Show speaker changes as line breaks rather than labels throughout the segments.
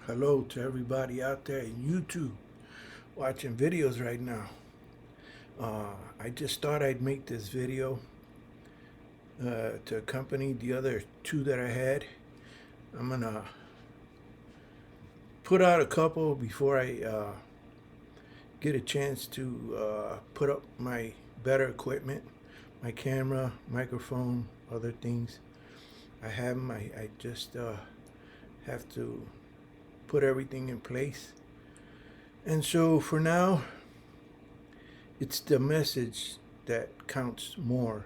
Hello to everybody out there in YouTube watching videos right now. I just thought I'd make this video to accompany the other two that I had. I'm gonna put out a couple before I get a chance to put up my better equipment, my camera, microphone, other things. I have them. I just have to put everything in place. And so for now, it's the message that counts more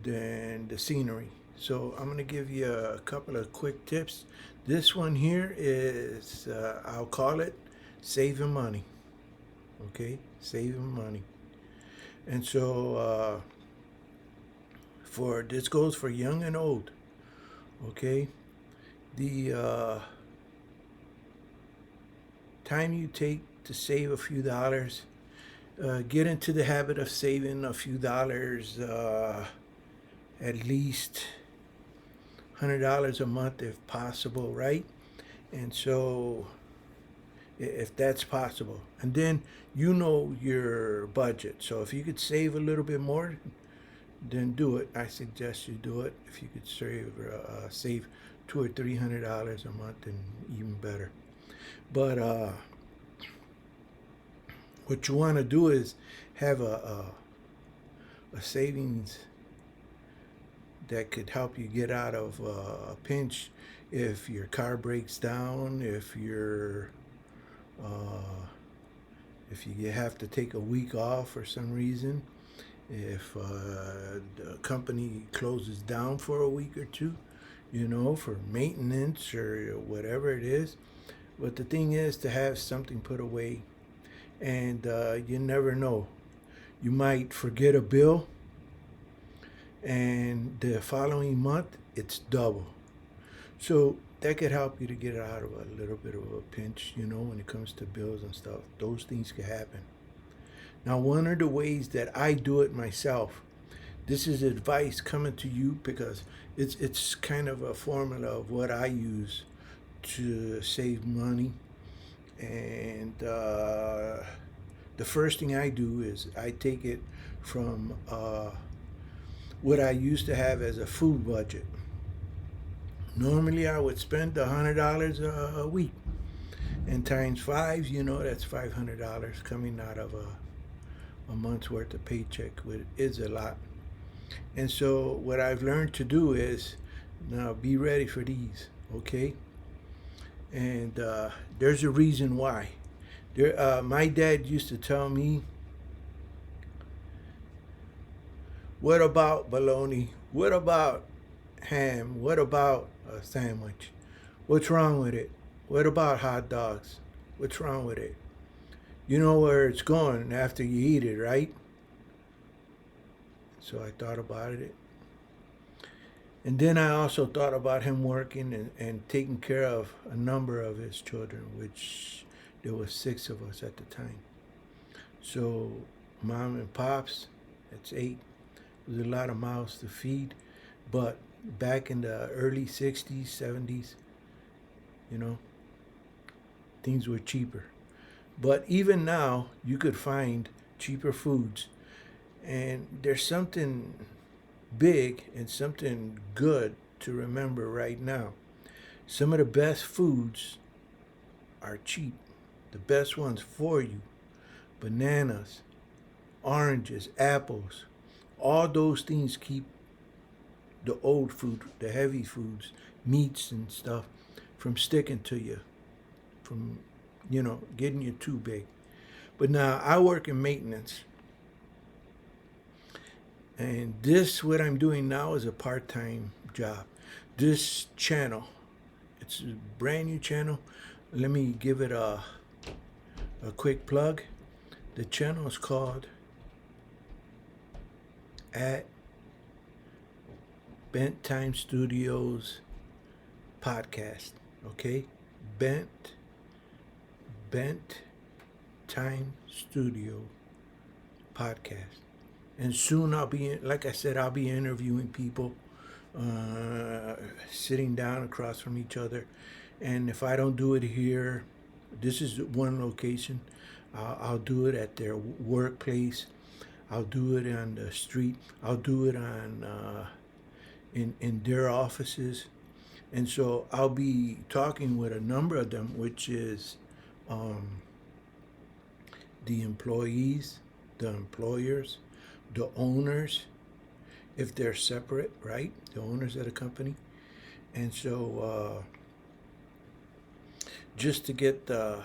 than the scenery. So I'm going to give you a couple of quick tips. This one here is, I'll call it saving money. Okay, saving money. And so for this goes for young and old. Okay, the time you take to save a few dollars, get into the habit of saving a few dollars, at least $100 a month if possible, right? And so, if that's possible, and then you know your budget. So if you could save a little bit more, then do it. I suggest you do it. If you could save $200 or $300 a month, then even better. But what you want to do is have a savings that could help you get out of a pinch if your car breaks down, uh, if you have to take a week off for some reason, if the company closes down for a week or two, for maintenance or whatever it is. But the thing is to have something put away, and you never know. You might forget a bill, and the following month it's double. So that could help you to get out of a little bit of a pinch, when it comes to bills and stuff. Those things could happen. Now, one of the ways that I do it myself, this is advice coming to you because it's kind of a formula of what I use to save money. And the first thing I do is I take it from what I used to have as a food budget. Normally, I would spend $100 a week, and times five, that's $500 coming out of a month's worth of paycheck, which is a lot. And so, what I've learned to do is now be ready for these, okay? And there's a reason why. My dad used to tell me, "What about bologna? What about ham? What about a sandwich? What's wrong with it? What about hot dogs? What's wrong with it? You know where it's going after you eat it, right?" So I thought about it. And then I also thought about him working and taking care of a number of his children, which there was six of us at the time. So mom and pops, that's eight. It was a lot of mouths to feed. But back in the early 60s, 70s, you know, things were cheaper. But even now, you could find cheaper foods. And there's something big and something good to remember right now. Some of the best foods are cheap, the best ones for you. Bananas, oranges, apples, all those things keep the old food, the heavy foods, meats and stuff, from sticking to you, from, getting you too big. But now I work in maintenance. And this, what I'm doing now, is a part time job. This channel, it's a brand new channel. Let me give it a quick plug. The channel is called at Bent Time Studios Podcast. Okay? Bent Time Studio Podcast. And soon I'll be, like I said, I'll be interviewing people, sitting down across from each other, And if I don't do it here, this is one location. I'll do it at their workplace. I'll do it on the street. I'll do it on in their offices. And so I'll be talking with a number of them, which is um, the employees, the employers, the owners, if they're separate, right? The owners of the company. And so just to get the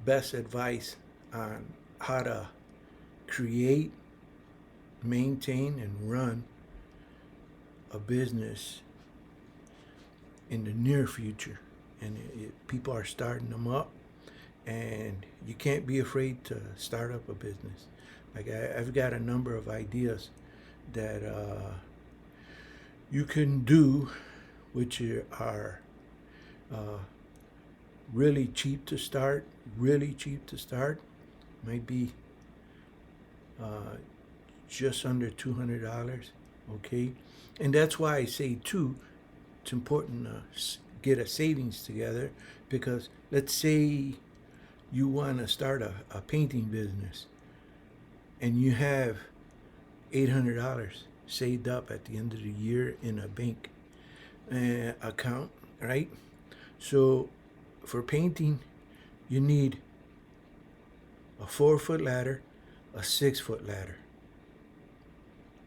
best advice on how to create, maintain, and run a business in the near future. And people are starting them up, and you can't be afraid to start up a business. Like I've got a number of ideas that you can do, which are uh, really cheap to start. Really cheap to start. Might be uh, just under $200. Okay, and that's why I say too, it's important to get a savings together, because let's say you want to start a painting business and you have $800 saved up at the end of the year in a bank account, right? So for painting, you need a 4-foot ladder, a 6-foot ladder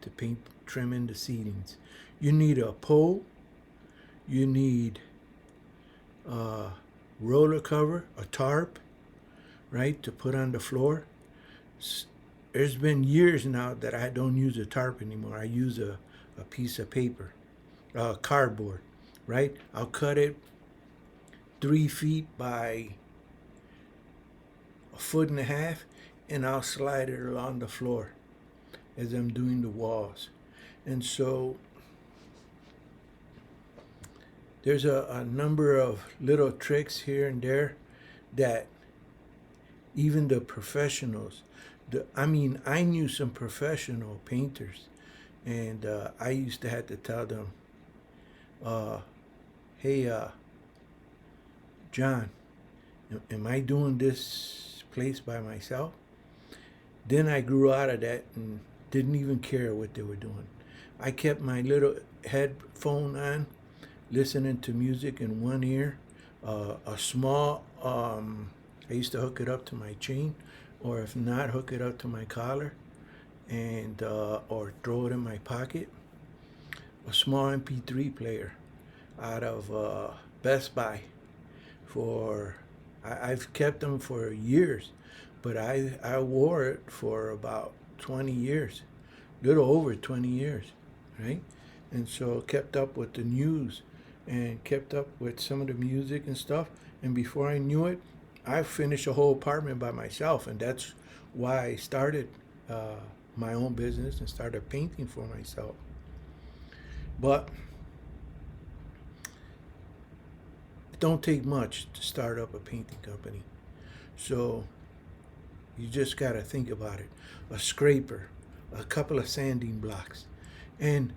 to paint, trim in the ceilings. You need a pole. You need a roller cover, a tarp, right, to put on the floor. There's been years now that I don't use a tarp anymore. I use a piece of paper, cardboard, right? I'll cut it 3 feet by a foot and a half, and I'll slide it along the floor as I'm doing the walls. And so there's a number of little tricks here and there that even the professionals, I knew some professional painters, and I used to have to tell them, hey, John, am I doing this place by myself? Then I grew out of that and didn't even care what they were doing. I kept my little headphone on, listening to music in one ear, a small, I used to hook it up to my chain, or if not, hook it up to my collar, and or throw it in my pocket. A small MP3 player out of Best Buy. I've kept them for years, but I wore it for about 20 years, little over 20 years, right? And so kept up with the news and kept up with some of the music and stuff. And before I knew it, I finished a whole apartment by myself. And that's why I started my own business and started painting for myself. But it don't take much to start up a painting company. So you just got to think about it. A scraper, a couple of sanding blocks, and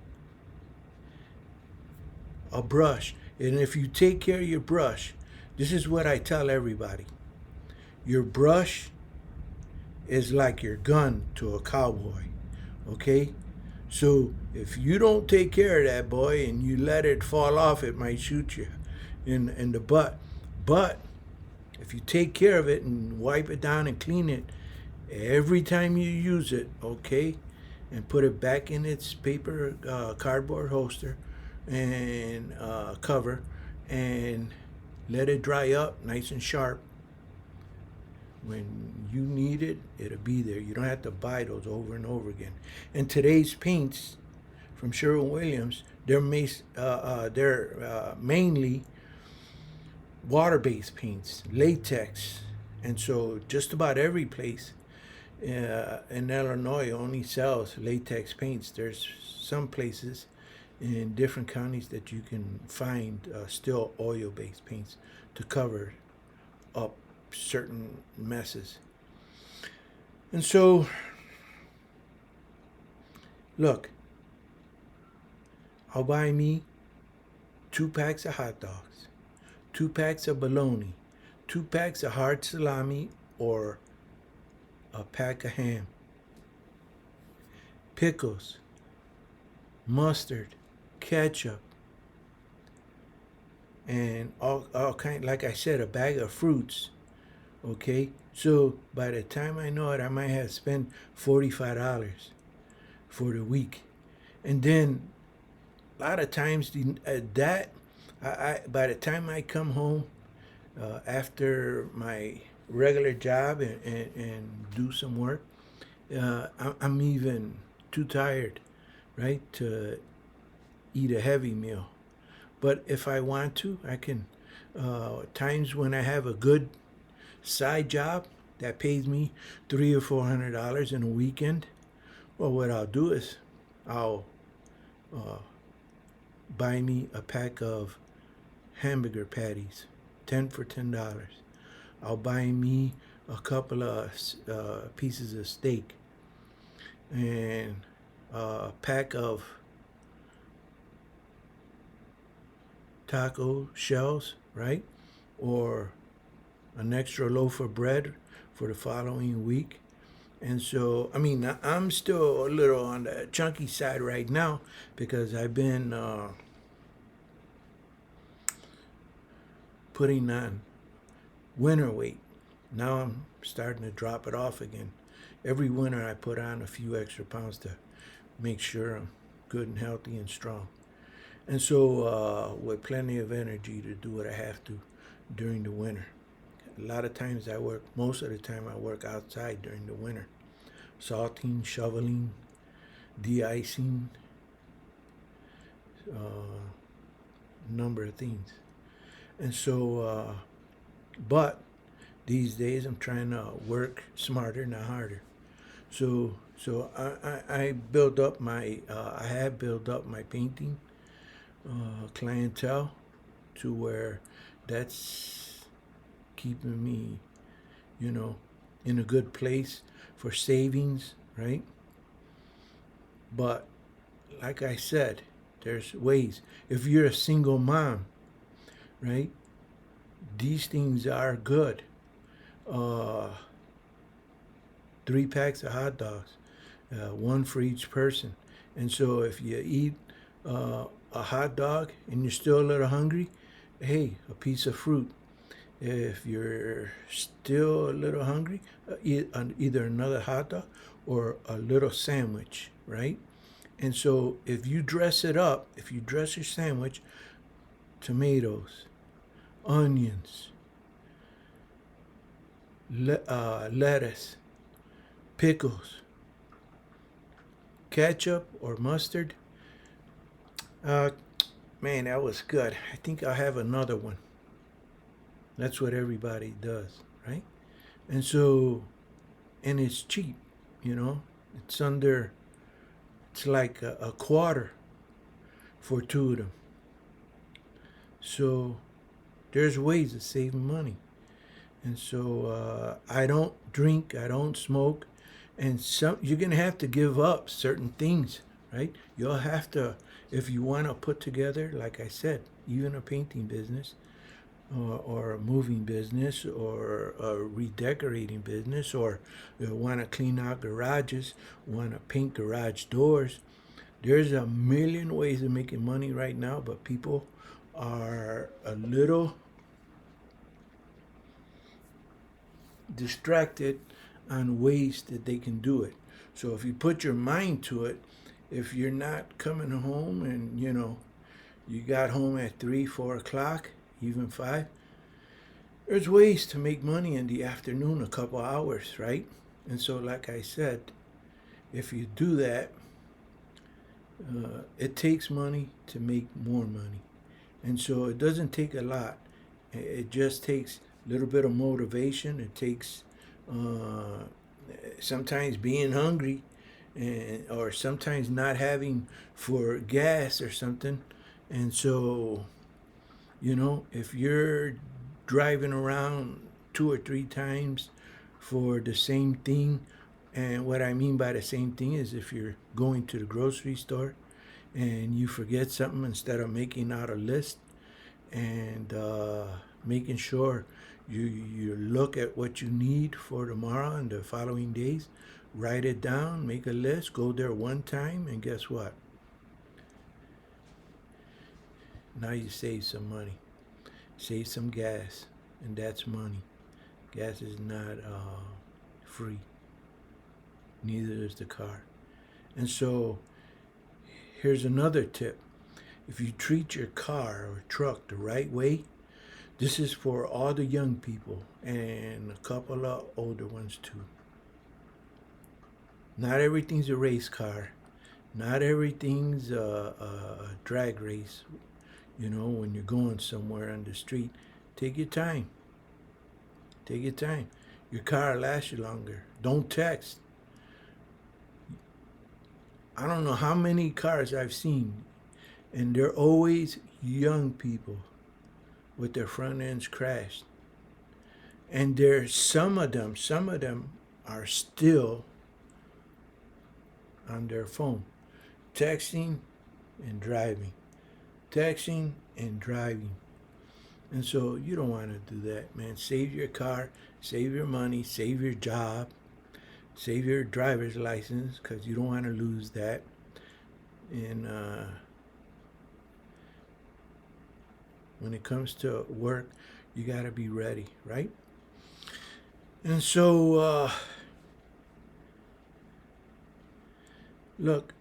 a brush. And if you take care of your brush, this is what I tell everybody. Your brush is like your gun to a cowboy, okay? So if you don't take care of that boy and you let it fall off, it might shoot you in the butt. But if you take care of it and wipe it down and clean it every time you use it, okay, and put it back in its paper cardboard holster and cover, and let it dry up nice and sharp. When you need it, it'll be there. You don't have to buy those over and over again. And today's paints from Sherwin-Williams, they're mainly water-based paints, latex, and so just about every place in Illinois only sells latex paints. There's some places in different counties that you can find still oil-based paints to cover up certain messes. And so, look, I'll buy me 2 packs of hot dogs, 2 packs of bologna, 2 packs of hard salami or a pack of ham, pickles, mustard, ketchup, and all kind, like I said, a bag of fruits. Okay, so by the time I know it, I might have spent $45 for the week. And then a lot of times that by the time I come home after my regular job and do some work, I'm even too tired, right, to eat a heavy meal. But if I want to, I can. Times when I have a good side job that pays me $300 or $400 in a weekend, well, what I'll do is I'll uh, buy me a pack of hamburger patties, 10 for $10. I'll buy me a couple of pieces of steak and a pack of taco shells, right? Or an extra loaf of bread for the following week. And so, I mean, I'm still a little on the chunky side right now because I've been putting on winter weight. Now I'm starting to drop it off again. Every winter I put on a few extra pounds to make sure I'm good and healthy and strong. And so with plenty of energy to do what I have to during the winter. A lot of times most of the time I work outside during the winter. Salting, shoveling, de-icing, number of things. And so, but these days I'm trying to work smarter, not harder. So I build up I have built up my painting clientele to where that's keeping me, in a good place for savings, right? But like I said, there's ways. If you're a single mom, right? These things are good. Uh, 3 packs of hot dogs, one for each person. And so if you eat a hot dog and you're still a little hungry, hey, a piece of fruit. If you're still a little hungry, either another hot dog or a little sandwich, right? And so if you dress it up, if you dress your sandwich, tomatoes, onions, lettuce, pickles, ketchup or mustard, man, that was good. I think I'll have another one. That's what everybody does, right? And so, and it's cheap, It's it's like a quarter for 2 of them. So, there's ways of saving money. And so, I don't drink, I don't smoke, and you're gonna have to give up certain things, right? You'll have to, if you want to put together, like I said, even a painting business, or a moving business, or a redecorating business, or you want to clean out garages, want to paint garage doors. There's a million ways of making money right now, but people are a little distracted on ways that they can do it. So if you put your mind to it, if you're not coming home and you got home at 3, 4 o'clock, even 5, there's ways to make money in the afternoon, a couple hours, right? And so, like I said, if you do that, it takes money to make more money. And so it doesn't take a lot. It just takes a little bit of motivation. It takes sometimes being hungry, or sometimes not having for gas or something. And so, if you're driving around 2 or 3 times for the same thing, and what I mean by the same thing is if you're going to the grocery store and you forget something, instead of making out a list, and making sure you look at what you need for tomorrow and the following days. Write it down, make a list, go there one time, and guess what? Now you save some money, save some gas, and that's money. Gas is not free, neither is the car. And so here's another tip. If you treat your car or truck the right way, this is for all the young people and a couple of older ones too. Not everything's a race car. Not everything's a drag race. You know, when you're going somewhere on the street, take your time. Take your time. Your car lasts you longer. Don't text. I don't know how many cars I've seen, and they're always young people with their front ends crashed. And there's some of them are still on their phone, texting and driving, texting and driving. And so you don't want to do that, man. Save your car, save your money, save your job, save your driver's license, because you don't want to lose that. And when it comes to work, you got to be ready, right? And so, look,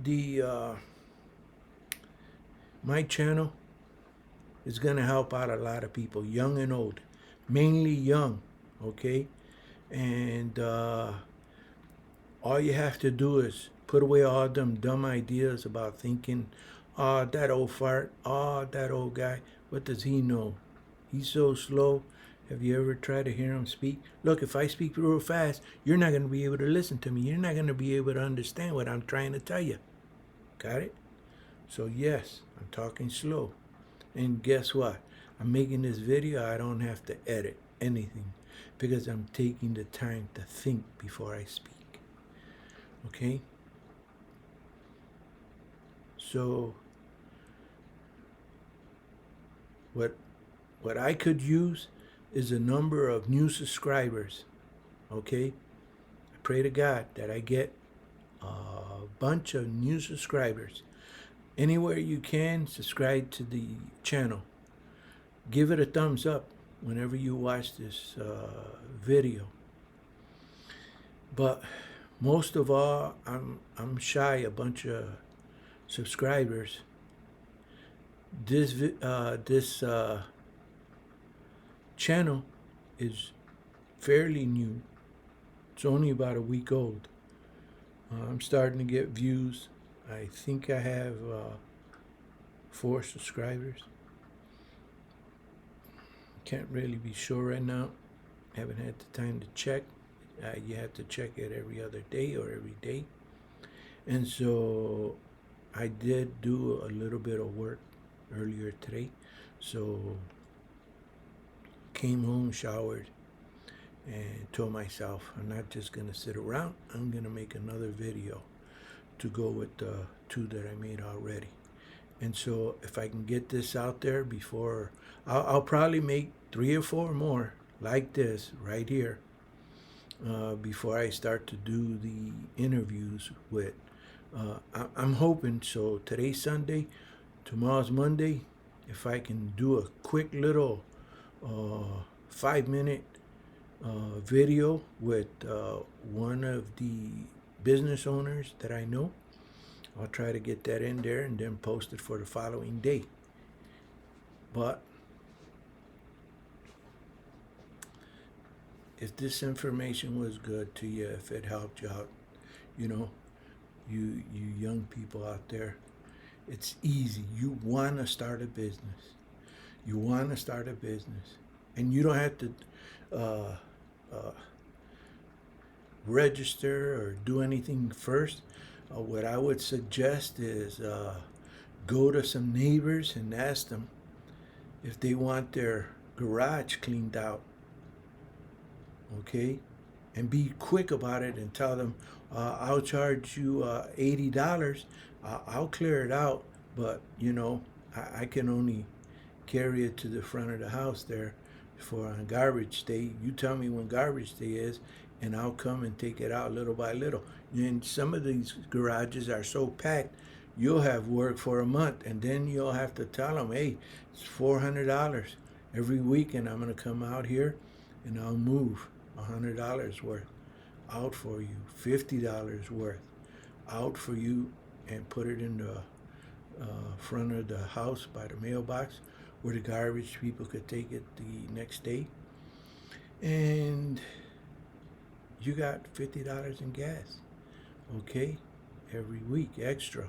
the my channel is going to help out a lot of people, young and old, mainly young, okay? And all you have to do is put away all them dumb ideas about thinking, oh, that old fart, oh, that old guy, what does he know? He's so slow. Have you ever tried to hear him speak? Look, if I speak real fast, you're not going to be able to listen to me. You're not going to be able to understand what I'm trying to tell you. Got it? So yes, I'm talking slow. And guess what? I'm making this video. I don't have to edit anything because I'm taking the time to think before I speak. Okay? So what I could use is a number of new subscribers. Okay? I pray to God that I get a bunch of new subscribers. Anywhere you can, subscribe to the channel. Give it a thumbs up whenever you watch this video. But most of all, I'm shy a bunch of subscribers. This channel is fairly new. It's only about a week old. I'm starting to get views. I think I have 4 subscribers. Can't really be sure right now. Haven't had the time to check. You have to check it every other day or every day. And so I did do a little bit of work earlier today. So came home, showered, and told myself I'm not just going to sit around. I'm going to make another video to go with the 2 that I made already. And so if I can get this out there before, I'll probably make 3 or 4 more like this right here before I start to do the interviews with. I'm hoping, so today's Sunday, tomorrow's Monday, if I can do a quick little 5-minute video with one of the business owners that I know. I'll try to get that in there and then post it for the following day. But if this information was good to you, if it helped you out, you know, you young people out there, it's easy. You want to start a business. You want to start a business. And you don't have to register or do anything first. What I would suggest is go to some neighbors and ask them if they want their garage cleaned out. Okay? And be quick about it and tell them, I'll charge you $80. I'll clear it out, but you know, I can only carry it to the front of the house there for on garbage day. You tell me when garbage day is, and I'll come and take it out little by little. And some of these garages are so packed, you'll have work for a month, and then you'll have to tell them, hey, it's $400 every week, and I'm going to come out here and I'll move $100 worth out for you, $50 worth out for you, and put it in the front of the house by the mailbox where the garbage people could take it the next day. And you got $50 in gas, okay, every week extra.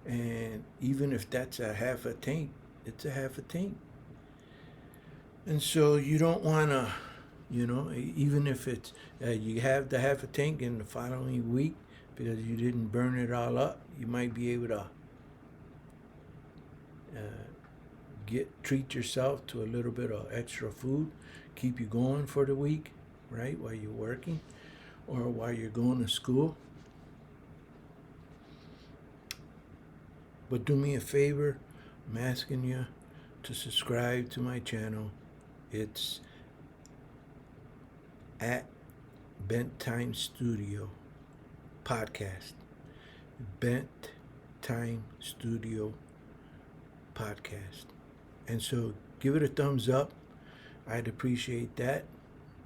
And even if that's a half a tank, it's a half a tank. And so you don't want to, even if it's you have the half a tank in the following week because you didn't burn it all up, you might be able to treat yourself to a little bit of extra food, keep you going for the week, right, while you're working or while you're going to school. But do me a favor, I'm asking you to subscribe to my channel. It's at Bent Time Studio Podcast. Bent Time Studio Podcast. And so give it a thumbs up. I'd appreciate that.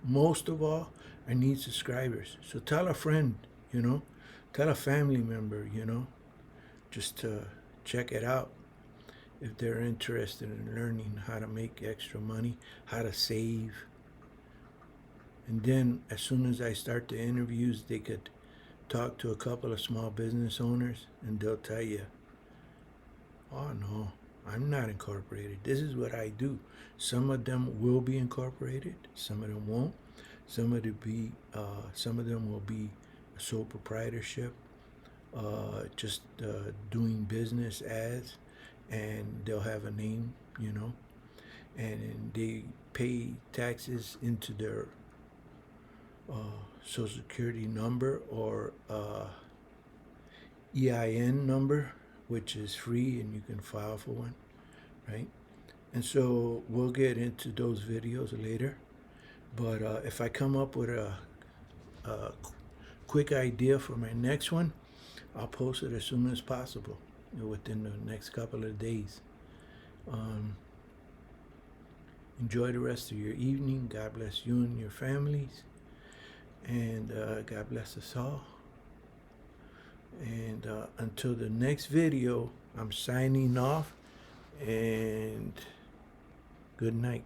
Most of all, I need subscribers. So tell a friend, tell a family member, just to check it out if they're interested in learning how to make extra money, how to save. And then as soon as I start the interviews, they could talk to a couple of small business owners and they'll tell you, oh no, I'm not incorporated. This is what I do. Some of them will be incorporated, some of them won't. Some of them will be a sole proprietorship, just doing business as, and they'll have a name, and they pay taxes into their Social Security number or EIN number, which is free and you can file for one, right? And so we'll get into those videos later. But if I come up with a quick idea for my next one, I'll post it as soon as possible, within the next couple of days. Enjoy the rest of your evening. God bless you and your families. And God bless us all. And until the next video, I'm signing off. And good night.